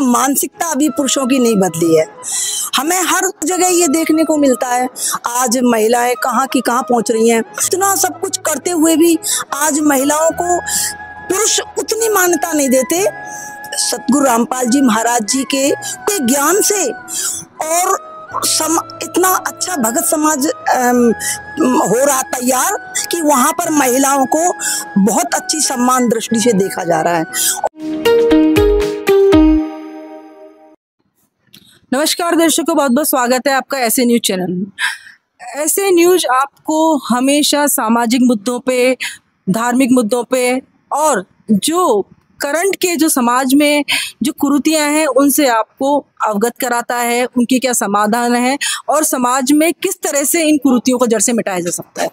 मानसिकता अभी पुरुषों की नहीं बदली है। हमें हर जगह ये देखने को मिलता है, आज महिलाएं कहाँ की कहाँ पहुंच रही हैं। इतना सब कुछ करते हुए भी आज महिलाओं को पुरुष उतनी मान्यता नहीं देते। सतगुरु रामपाल जी महाराज जी के ज्ञान से और इतना अच्छा भगत समाज हो रहा तैयार कि वहां पर महिलाओं को बहुत अच्छी सम्मान दृष्टि से देखा जा रहा है। नमस्कार दर्शकों, बहुत बहुत स्वागत है आपका ऐसे न्यूज चैनल में। ऐसे न्यूज आपको हमेशा सामाजिक मुद्दों पे, धार्मिक मुद्दों पे और जो करंट के जो समाज में जो कुरीतियां हैं उनसे आपको अवगत कराता है, उनके क्या समाधान है और समाज में किस तरह से इन कुरीतियों को जड़ से मिटाया जा सकता है।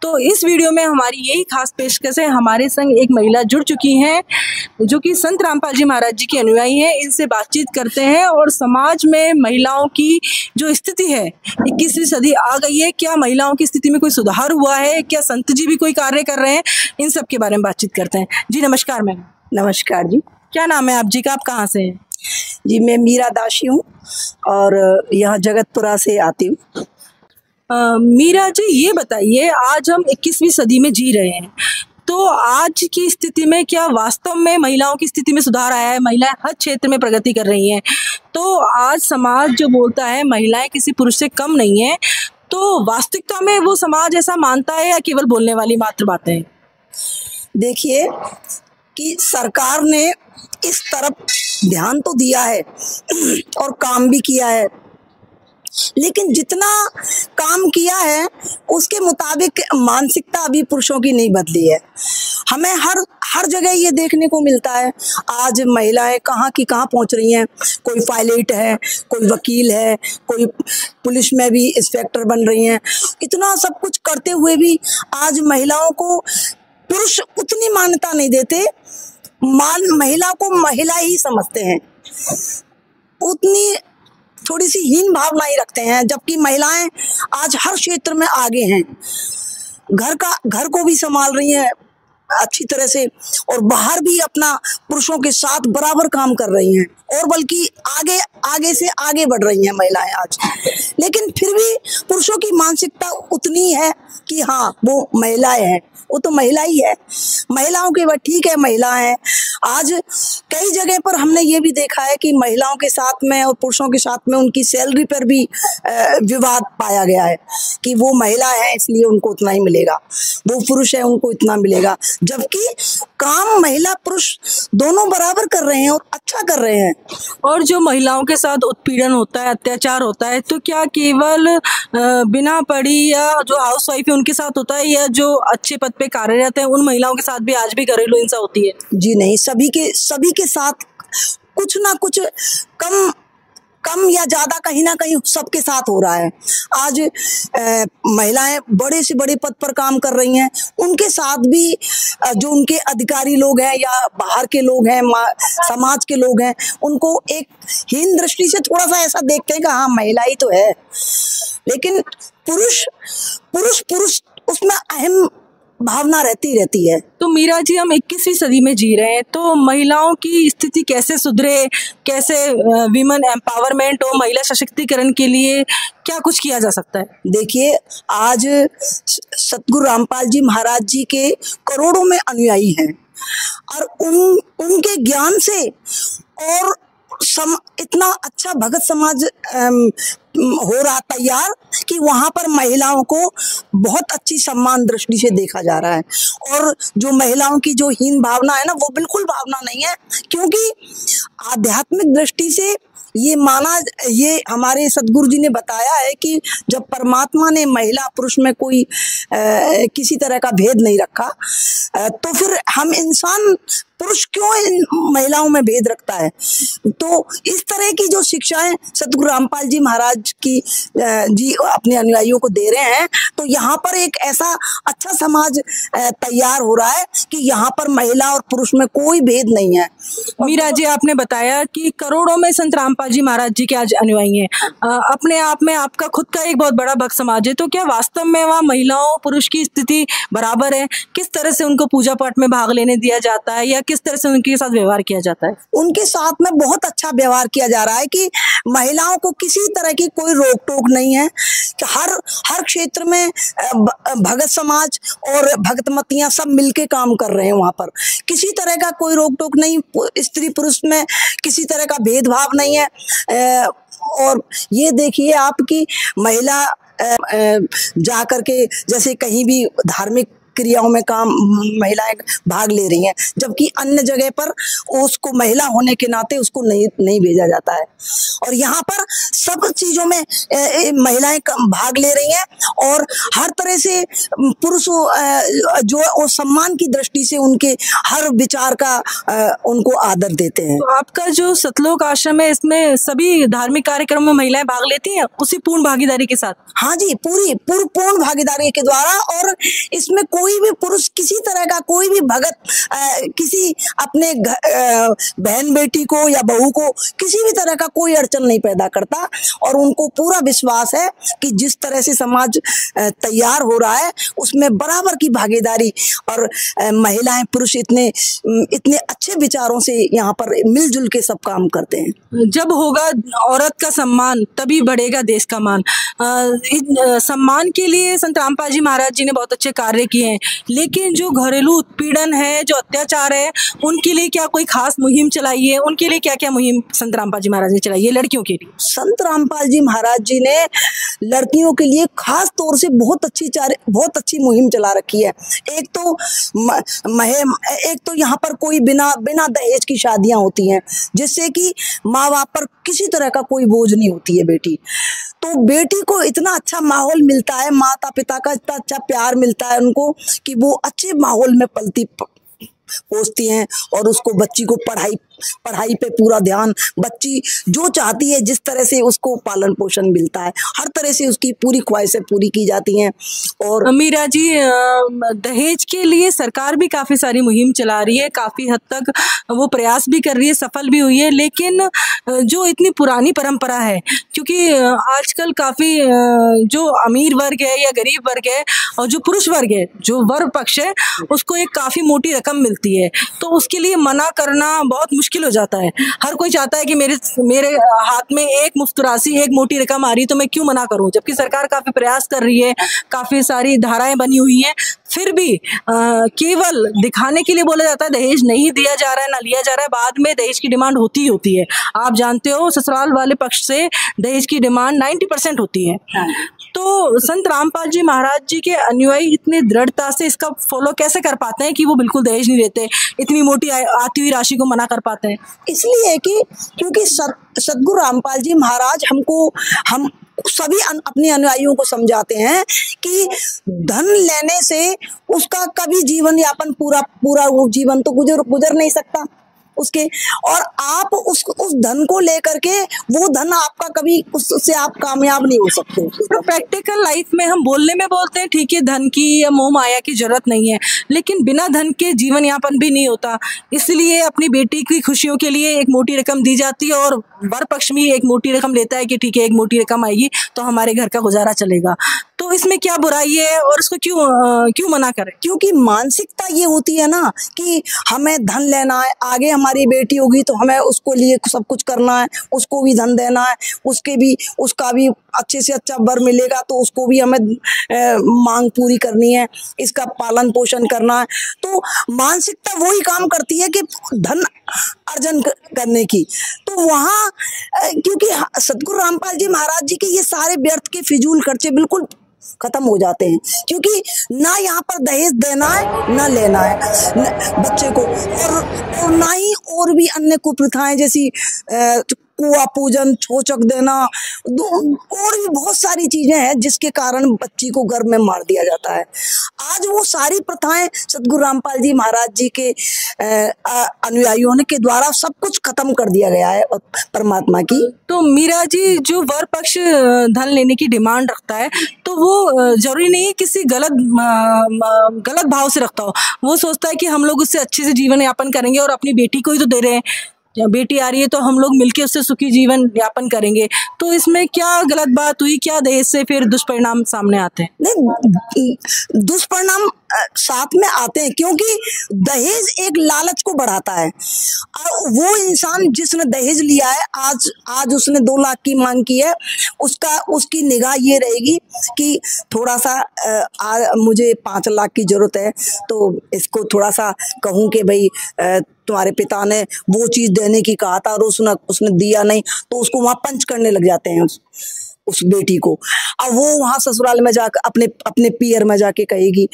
तो इस वीडियो में हमारी यही खास पेशकश है। हमारे संग एक महिला जुड़ चुकी हैं जो कि संत रामपाल जी महाराज जी की अनुयायी हैं। इनसे बातचीत करते हैं और समाज में महिलाओं की जो स्थिति है, 21वीं सदी आ गई है, क्या महिलाओं की स्थिति में कोई सुधार हुआ है, क्या संत जी भी कोई कार्य कर रहे हैं, इन सब के बारे में बातचीत करते हैं। जी नमस्कार मैम। नमस्कार जी। क्या नाम है आप जी का, आप कहाँ से हैं? जी मैं मीरा दासी हूँ और यहाँ जगतपुरा से आती हूँ। मीरा जी ये बताइए, आज हम 21वीं सदी में जी रहे हैं, तो आज की स्थिति में क्या वास्तव में महिलाओं की स्थिति में सुधार आया है? महिलाएं हर क्षेत्र में प्रगति कर रही हैं, तो आज समाज जो बोलता है महिलाएं किसी पुरुष से कम नहीं है, तो वास्तविकता में वो समाज ऐसा मानता है या केवल बोलने वाली मात्र बातें हैं? देखिए कि सरकार ने इस तरफ ध्यान तो दिया है और काम भी किया है, लेकिन जितना काम किया है उसके मुताबिक मानसिकता अभी पुरुषों की नहीं बदली है। हमें हर जगह ये देखने को मिलता है, आज महिलाएं कहाँ की कहाँ पहुंच रही हैं। कोई पायलट है, कोई वकील है, कोई पुलिस में भी इंस्पेक्टर बन रही हैं। इतना सब कुछ करते हुए भी आज महिलाओं को पुरुष उतनी मान्यता नहीं देते। महिला को महिला ही समझते हैं, उतनी थोड़ी सी हीन भावना ही रखते हैं, जबकि महिलाएं आज हर क्षेत्र में आगे हैं। घर को भी संभाल रही हैं अच्छी तरह से और बाहर भी अपना पुरुषों के साथ बराबर काम कर रही हैं और बल्कि आगे से आगे बढ़ रही हैं महिलाएं आज। लेकिन फिर भी पुरुषों की मानसिकता उतनी है कि हाँ वो महिलाएं हैं, वो तो महिला ही है, महिलाओं के बाद ठीक है महिला है। आज कई जगह पर हमने ये भी देखा है कि महिलाओं के साथ में और पुरुषों के साथ में उनकी सैलरी पर भी विवाद पाया गया है कि वो महिला है इसलिए उनको उतना ही मिलेगा, वो पुरुष है उनको इतना मिलेगा, जबकि काम महिला पुरुष दोनों बराबर कर रहे हैं और अच्छा कर रहे हैं। और जो महिलाओं के साथ उत्पीड़न होता है, अत्याचार होता है, तो क्या केवल बिना पढ़ी या जो हाउसवाइफ है उनके साथ होता है या जो अच्छे पद पे कार्यरत है उन महिलाओं के साथ भी आज भी घरेलू हिंसा होती है? जी नहीं, सभी के साथ कुछ ना कुछ कम या ज्यादा कहीं ना कहीं सबके साथ हो रहा है। आज महिलाएं बड़े से बड़े पद पर काम कर रही हैं, उनके साथ भी जो उनके अधिकारी लोग हैं या बाहर के लोग हैं, समाज के लोग हैं, उनको एक हीन दृष्टि से थोड़ा सा ऐसा देखते हैं कि हाँ महिला ही तो है। लेकिन पुरुष उसमें अहम भावना रहती है। तो मीरा जी हम 21वीं सदी में जी रहे हैं, तो महिलाओं की स्थिति कैसे सुधरे, कैसे विमेन एम्पावरमेंट और महिला सशक्तिकरण के लिए क्या कुछ किया जा सकता है? देखिए आज सतगुरु रामपाल जी महाराज जी के करोड़ों में अनुयायी हैं और उनके ज्ञान से और इतना अच्छा भगत समाज हो रहा तैयार कि वहां पर महिलाओं को बहुत अच्छी सम्मान दृष्टि से देखा जा रहा है। और जो महिलाओं की जो हीन भावना है ना, वो बिल्कुल भावना नहीं है, क्योंकि आध्यात्मिक दृष्टि से ये हमारे सदगुरु जी ने बताया है कि जब परमात्मा ने महिला पुरुष में कोई किसी तरह का भेद नहीं रखा, तो फिर हम इंसान पुरुष क्यों इन महिलाओं में भेद रखता है। तो इस तरह की जो शिक्षाएं सतगुरु रामपाल जी महाराज की जी अपने अनुयायियों को दे रहे हैं, तो यहाँ पर एक ऐसा अच्छा समाज तैयार हो रहा है कि यहाँ पर महिला और पुरुष में कोई भेद नहीं है। मीरा जी आपने बताया कि करोड़ों में संत रामपाल जी महाराज जी के आज अनुयायी हैं, अपने आप में आपका खुद का एक बहुत बड़ा भक्त समाज है, तो क्या वास्तव में वहाँ महिलाओं पुरुष की स्थिति बराबर है? किस तरह से उनको पूजा पाठ में भाग लेने दिया जाता है या किस तरह से उनके साथ व्यवहार किया जाता है? उनके साथ में बहुत अच्छा व्यवहार किया जा रहा है कि महिलाओं को किसी तरह की कोई रोक टोक नहीं है कि हर क्षेत्र में भगत समाज और भगतमतियां सब मिलके काम कर रहे हैं। वहां पर किसी तरह का कोई रोक टोक नहीं, स्त्री पुरुष में किसी तरह का भेदभाव नहीं है। और ये देखिए आपकी महिला जा करके जैसे कहीं भी धार्मिक क्रियाओं में काम महिलाएं भाग ले रही हैं, जबकि अन्य जगह पर उसको महिला होने के नाते उसको नहीं भेजा जाता है। और यहाँ पर सब चीजों में महिलाएं भाग ले रही हैं और हर तरह से पुरुषों जो सम्मान की दृष्टि से उनके हर विचार का उनको आदर देते हैं। तो आपका जो सतलोक आश्रम है, इसमें सभी धार्मिक कार्यक्रमों में महिलाएं भाग लेती हैं उसी पूर्ण भागीदारी के साथ? हाँ जी, पूर्ण भागीदारी के द्वारा। और इसमें कोई भी पुरुष किसी तरह का कोई भी भगत किसी अपने बहन बेटी को या बहू को किसी भी तरह का कोई अड़चन नहीं पैदा करता। और उनको पूरा विश्वास है कि जिस तरह से समाज तैयार हो रहा है उसमें बराबर की भागीदारी, और महिलाएं पुरुष इतने अच्छे विचारों से यहाँ पर मिलजुल के सब काम करते हैं। जब होगा औरत का सम्मान तभी बढ़ेगा देश का मान। सम्मान के लिए संत रामपाल जी महाराज जी ने बहुत अच्छे कार्य किए हैं, लेकिन जो घरेलू उत्पीड़न है, जो अत्याचार है, उनके लिए क्या कोई खास मुहिम चलाई है? उनके लिए क्या क्या मुहिम संत रामपाल जी महाराज ने चलाई है लड़कियों के लिए? संत रामपाल जी महाराज जी ने लड़कियों के लिए खास तौर से बहुत अच्छी मुहिम चला रखी है। एक तो यहाँ पर कोई बिना दहेज की शादियां होती हैं, जिससे कि माँ बाप पर किसी तरह का कोई बोझ नहीं होती है बेटी। तो बेटी को इतना अच्छा माहौल मिलता है, माता पिता का इतना अच्छा प्यार मिलता है उनको कि वो अच्छे माहौल में पलती पोसती हैं। और उसको बच्ची को पढ़ाई पे पूरा ध्यान, बच्ची जो चाहती है जिस तरह से उसको पालन पोषण मिलता है, हर तरह से उसकी पूरी ख्वाहिशें पूरी की जाती हैं। और मीरा जी, दहेज के लिए सरकार भी काफी सारी मुहिम चला रही है, काफी हद तक वो प्रयास भी कर रही है, सफल भी हुई है। लेकिन जो इतनी पुरानी परंपरा है, क्योंकि आजकल काफी जो अमीर वर्ग है या गरीब वर्ग है और जो पुरुष वर्ग है, जो वर पक्ष है, उसको एक काफी मोटी रकम मिलती है, तो उसके लिए मना करना बहुत मुश्किल हो जाता है। हर कोई चाहता है कि मेरे हाथ में एक मुफ्त राशि, एक मोटी रकम आ रही है तो मैं क्यों मना करूं, जबकि सरकार काफी प्रयास कर रही है, काफी सारी धाराएं बनी हुई हैं, फिर भी केवल दिखाने के लिए बोला जाता है दहेज नहीं दिया जा रहा है, ना लिया जा रहा है। बाद में दहेज की डिमांड होती है। आप जानते हो ससुराल वाले पक्ष से दहेज की डिमांड 90% होती है। तो संत रामपाल जी महाराज जी के अनुयायी इतने दृढ़ता से इसका फॉलो कैसे कर पाते हैं कि वो बिल्कुल दहेज नहीं देते, इतनी मोटी आती हुई राशि को मना कर पाते हैं? इसलिए कि क्योंकि सद्गुरु रामपाल जी महाराज हम सभी अपने अनुयायियों को समझाते हैं कि धन लेने से उसका कभी जीवन यापन पूरा वो जीवन तो गुजर नहीं सकता उसके। और आप उस धन को लेकर के वो धन आपका कभी उससे आप कामयाब नहीं हो सकते। तो प्रैक्टिकल लाइफ में हम बोलने में बोलते हैं ठीक है, धन की या मोह माया की जरूरत नहीं है, लेकिन बिना धन के जीवन यापन भी नहीं होता। इसलिए अपनी बेटी की खुशियों के लिए एक मोटी रकम दी जाती है और वर पक्ष में एक मोटी रकम लेता है कि ठीक है, एक मोटी रकम आएगी तो हमारे घर का गुजारा चलेगा। तो इसमें क्या बुराई है और उसको क्यों मना करें? क्योंकि मानसिकता ये होती है ना कि हमें धन लेना है, आगे हमारी बेटी होगी तो हमें उसको लिए सब कुछ करना है, उसको भी धन देना है, उसका भी अच्छे से अच्छा वर मिलेगा तो उसको भी हमें मांग पूरी करनी है, इसका पालन पोषण करना है। तो मानसिकता वही काम करती है कि धन अर्जन करने की। तो वहाँ क्योंकि सद्गुरु रामपाल जी महाराज जी के ये सारे व्यर्थ के फिजूल खर्चे बिल्कुल खत्म हो जाते हैं, क्योंकि ना यहाँ पर दहेज देना है ना लेना है बच्चे को, और ना ही और भी अन्य कुप्रथाएं जैसी कुआ पूजन, छोचक देना, और भी बहुत सारी चीजें हैं जिसके कारण बच्ची को गर्भ में मार दिया जाता है। आज वो सारी प्रथाएं सद्गुरु रामपाल जी महाराज जी के अनुयायियों के द्वारा सब कुछ खत्म कर दिया गया है परमात्मा की। तो मीरा जी, जो वर पक्ष धन लेने की डिमांड रखता है तो वो जरूरी नहीं है किसी गलत भाव से रखता हो। वो सोचता है कि हम लोग उससे अच्छे से जीवन यापन करेंगे और अपनी बेटी को ही तो दे रहे हैं, बेटी आ रही है तो हम लोग मिलके उससे सुखी जीवन यापन करेंगे। तो इसमें क्या गलत बात हुई? क्या दहेज से फिर दुष्परिणाम सामने आते हैं? नहीं, दुष्परिणाम साथ में आते हैं, क्योंकि दहेज एक लालच को बढ़ाता है। और वो इंसान जिसने दहेज लिया है, आज उसने 2 लाख की मांग की है, उसकी निगाह ये रहेगी कि थोड़ा सा मुझे 5 लाख की जरूरत है, तो इसको थोड़ा सा कहूँ कि भाई तुम्हारे पिता ने वो चीज देने की कहा था और उसने दिया नहीं, तो उसको वहां पंच करने लग जाते हैं उस बेटी को। अब वो वहां ससुराल में जाकर अपने पियर में जाके कहेगी,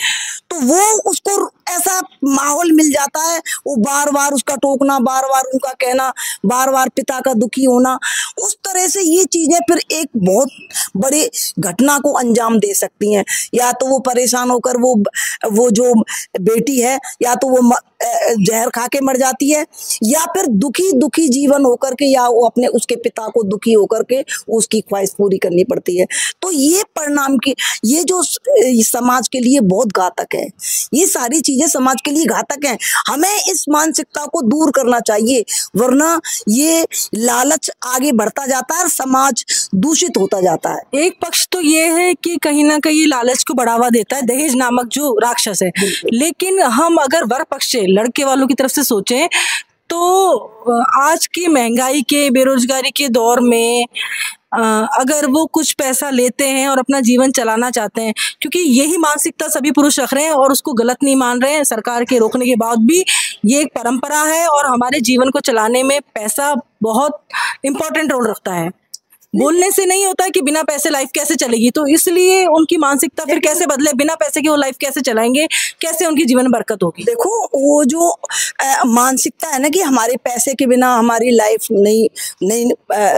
तो वो उसको ऐसा माहौल मिल जाता है, वो बार बार उसका टोकना, बार बार उनका कहना, बार बार पिता का दुखी होना, उस तरह से ये चीजें फिर एक बहुत बड़ी घटना को अंजाम दे सकती हैं। या तो वो परेशान होकर वो जो बेटी है, या तो वो जहर खा के मर जाती है, या फिर दुखी जीवन होकर के, या वो उसके पिता को दुखी होकर के उसकी ख्वाहिश पूरी करनी पड़ती है। तो ये परिणाम की, ये जो समाज के लिए बहुत घातक है, ये सारी चीजें समाज के लिए घातक हैं। हमें इस मानसिकता को दूर करना चाहिए, वरना ये लालच आगे बढ़ता जाता है और समाज दूषित होता जाता है। एक पक्ष तो ये है कि कहीं ना कहीं लालच को बढ़ावा देता है दहेज नामक जो राक्षस है, लेकिन हम अगर वर पक्ष से, लड़के वालों की तरफ से सोचें, तो आज की महंगाई के, बेरोजगारी के दौर में अगर वो कुछ पैसा लेते हैं और अपना जीवन चलाना चाहते हैं, क्योंकि यही मानसिकता सभी पुरुष रख रहे हैं और उसको गलत नहीं मान रहे हैं, सरकार के रोकने के बाद भी ये एक परंपरा है और हमारे जीवन को चलाने में पैसा बहुत इंपॉर्टेंट रोल रखता है। बोलने से नहीं होता है कि बिना पैसे लाइफ कैसे चलेगी, तो इसलिए उनकी मानसिकता फिर कैसे बदले, बिना पैसे के वो लाइफ कैसे चलाएंगे, कैसे उनकी जीवन में बरकत होगी। देखो, वो जो मानसिकता है ना कि हमारे पैसे के बिना हमारी लाइफ नहीं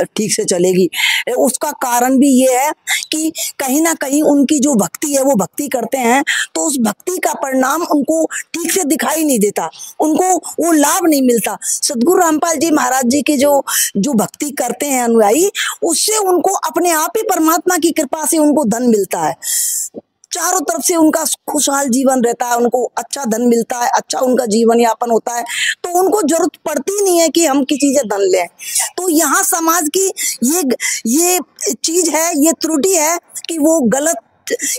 ठीक से चलेगी, उसका कारण भी ये है कि कहीं ना कहीं उनकी जो भक्ति है, वो भक्ति करते हैं तो उस भक्ति का परिणाम उनको ठीक से दिखाई नहीं देता, उनको वो लाभ नहीं मिलता। सदगुरु रामपाल जी महाराज जी के जो भक्ति करते हैं अनुयायी, उससे उनको अपने आप ही परमात्मा की कृपा से उनको धन मिलता है, चारों तरफ से उनका खुशहाल जीवन रहता है, उनको अच्छा धन मिलता है, अच्छा उनका जीवन यापन होता है, तो उनको जरूरत पड़ती नहीं है कि हम किसी से धन लें। तो यहाँ समाज की ये चीज है, ये त्रुटि है कि वो गलत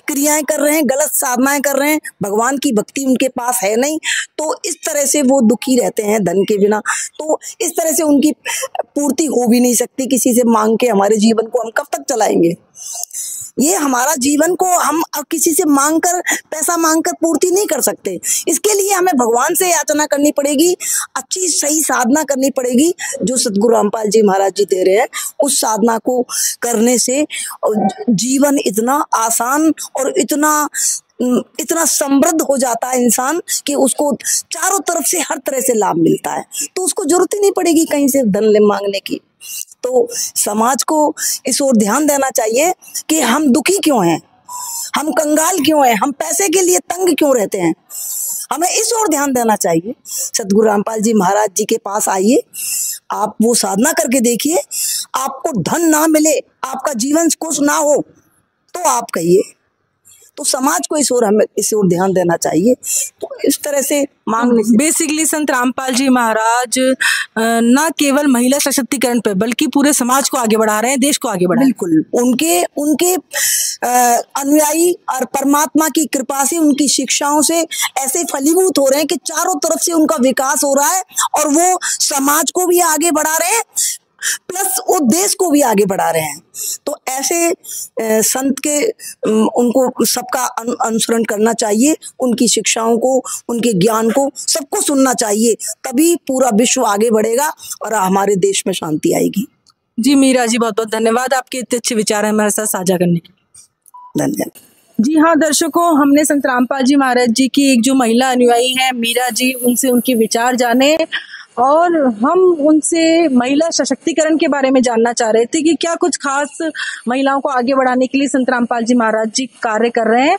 क्रियाएं कर रहे हैं, गलत साधनाएं कर रहे हैं, भगवान की भक्ति उनके पास है नहीं, तो इस तरह से वो दुखी रहते हैं धन के बिना। तो इस तरह से उनकी पूर्ति हो भी नहीं सकती, किसी से मांग के हमारे जीवन को हम कब तक चलाएंगे। ये हमारा जीवन को हम किसी से पैसा मांगकर पूर्ति नहीं कर सकते। इसके लिए हमें भगवान से याचना करनी पड़ेगी, अच्छी सही साधना करनी पड़ेगी, जो सदगुरु रामपाल जी महाराज जी दे रहे हैं। उस साधना को करने से जीवन इतना आसान और इतना समृद्ध हो जाता है इंसान कि उसको चारों तरफ से हर तरह से लाभ मिलता है, तो उसको जरूरत ही नहीं पड़ेगी कहीं से धन मांगने की। तो समाज को इस ओर ध्यान देना चाहिए कि हम दुखी क्यों हैं, हम कंगाल क्यों हैं, हम पैसे के लिए तंग क्यों रहते हैं, हमें इस ओर ध्यान देना चाहिए। सदगुरु रामपाल जी महाराज जी के पास आइए, आप वो साधना करके देखिए, आपको धन ना मिले, आपका जीवन खुश ना हो, तो आप कहिए। तो समाज को हमें इस ओर ध्यान देना चाहिए। तो इस तरह से बेसिकली संत रामपाल जी महाराज न केवल महिला सशक्तिकरण पे, बल्कि पूरे समाज को आगे बढ़ा रहे हैं, देश को आगे बढ़ा रहे हैं। बिल्कुल, उनके अनुयायी और परमात्मा की कृपा से, उनकी शिक्षाओं से ऐसे फलीभूत हो रहे हैं कि चारों तरफ से उनका विकास हो रहा है और वो समाज को भी आगे बढ़ा रहे हैं, प्लस वो देश को भी आगे बढ़ा रहे हैं। तो ऐसे संत के उनको सबका अनुसरण करना चाहिए, उनकी शिक्षाओं को, उनके ज्ञान को सबको सुनना चाहिए, तभी पूरा विश्व आगे बढ़ेगा और हमारे देश में शांति आएगी। जी मीरा जी, बहुत बहुत धन्यवाद, आपके इतने अच्छे विचार हैं हमारे साथ साझा करने के लिए। धन्यवाद। जी हाँ दर्शकों, हमने संत रामपाल जी महाराज जी की एक जो महिला अनुयायी है मीरा जी, उनसे उनके विचार जाने और हम उनसे महिला सशक्तिकरण के बारे में जानना चाह रहे थे कि क्या कुछ खास महिलाओं को आगे बढ़ाने के लिए संत रामपाल जी महाराज जी कार्य कर रहे हैं।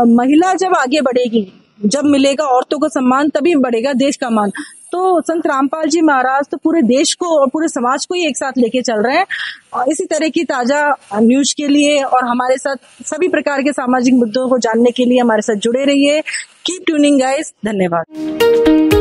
महिला जब आगे बढ़ेगी, जब मिलेगा औरतों को सम्मान, तभी बढ़ेगा देश का मान। तो संत रामपाल जी महाराज तो पूरे देश को और पूरे समाज को ही एक साथ लेके चल रहे हैं। और इसी तरह की ताजा न्यूज के लिए और हमारे साथ सभी प्रकार के सामाजिक मुद्दों को जानने के लिए हमारे साथ जुड़े रहिए। कीप ट्यूनिंग गाइस, धन्यवाद।